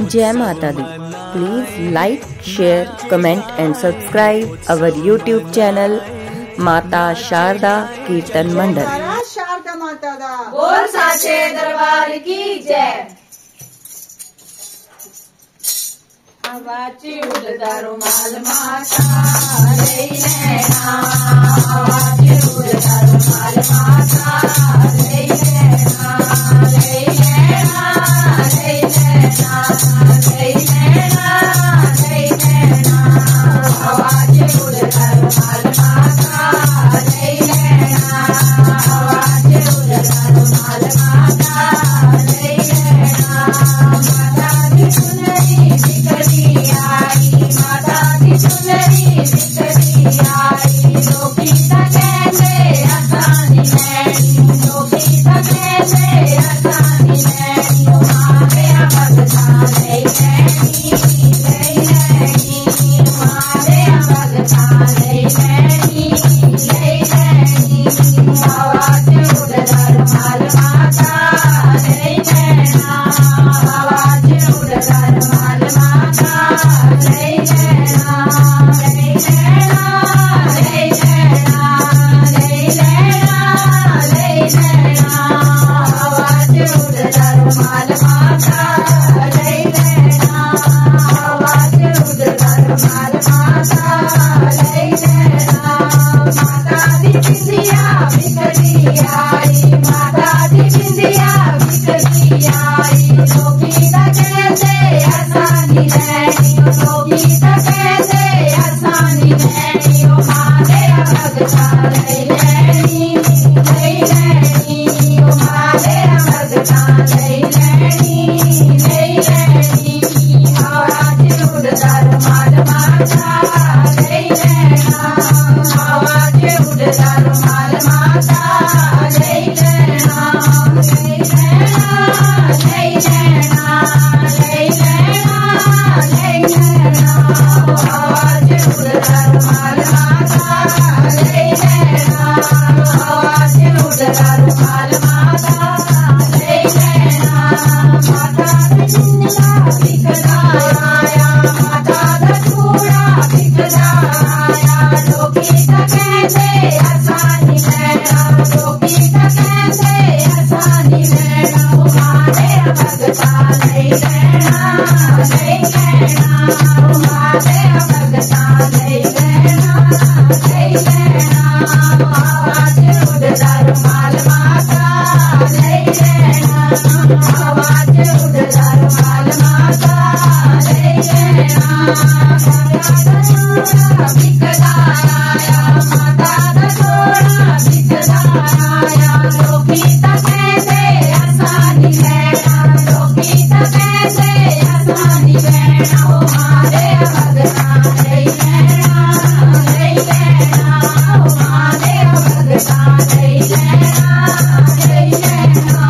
जय माता दी। Please like, share, comment and subscribe our YouTube channel Mata Sharda कीर्तन मंडल। शारदा माता दा बोल साचे दरबार की जय। आवाज़ उड़दा रुमाल माता रे नैना, आवाज़ उड़दा रुमाल माता रे नैना, रे नैना, रे नैना, रे नैना, रे नैना, आवाज़ उड़दा रुमाल माता रे नैना, आवाज़ उड़दा रुमाल माता रे नैना। माता दी सुनरी बिखरी आई, माता दी सुनरी बिखरी आई, लोकी दा कहंदे असानी नैनी, लोकी दा कहंदे असानी नैनी, मारे भगतां लई नैनी, लई नैनी, मारे भगतां लई नैनी, लई नैनी, आवाज़ उड़दा रुमाल माता रे नैना, आवाज़ उड़दा रुमाल माता रे नैना, रे नैना, रे नैना, रे नैना, रे नैना, आवाज़ उड़दा रुमाल माता रे नैना, आवाज़ उड़दा रुमाल माता रे नैना। माता दी बिंदिया बिखरी आई, माता दी बिंदिया बिखरी आई, लोकी दा कहंदे असानी नैनी, लोकी दा कहंदे असानी नैनी, ओ मारे भगतां लई नैनी, लई नैनी, ओ मारे भगतां लई नैनी, लई नैनी, आवाज़ उड़दा रुमाल माता रे नैना, आवाज़ उड़दा रुमाल माता रे नैना, रे नैना, रे नैना, रे नैना, रे नैना, आवाज़ उड़दा रुमाल माता रे नैना, आवाज़ उड़दा रुमाल माता रे नैना। माता दा चुन्ना बिखरा आया, माता दा चूड़ा बिखरा आया, लोकी दा कहंदे असानी नैना, लोकी दा कहंदे असानी नैना, ओ मारे भगतां लई नैना, लई नैना, ओ मारे भगतां लई नैना, लई नैना, आवाज़ उड़दा रुमाल माता रे नैना, आवाज़ उड़दा रुमाल माता रे नैना। माता दा चूड़ा बिखरा आया, माता दा चूड़ा बिखरा आया, लोकी दा कहंदे असानी नैना, लोकी दा कहंदे असानी नैना, ओ मारे भगतां लई नैना, लई नैना, ओ मारे भगतां लई नैना, लई नैना,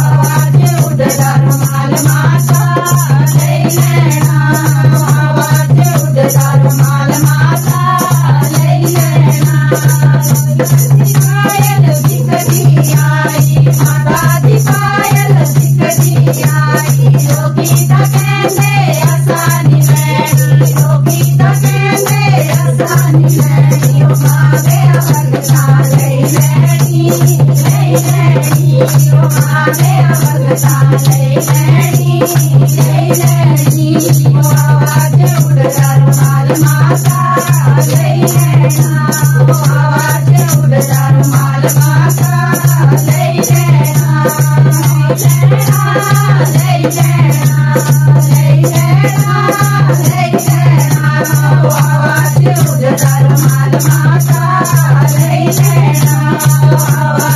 आवाज़ उड़दा रुमाल माता रे नैना, आवाज़ उड़दा रुमाल माता रे नैना। पायल बिखरी आई, माता दी पायल बिखरी आई, लोकी दा कहंदे असानी नैनी, लोकी दा कहंदे असानी नैनी, ओ मारे भगतां लई नैनी, लई नैनी, ओ मारे भगतां लई नैनी, लई नैनी, आवाज़ उड़दा रुमाल माता रे नैना, आवाज़ उड़दा रुमाल माता रे नैना, रे नैना, रे नैना, रे नैना, आवाज़ उड़दा रुमाल माता रे नैना, आवाज़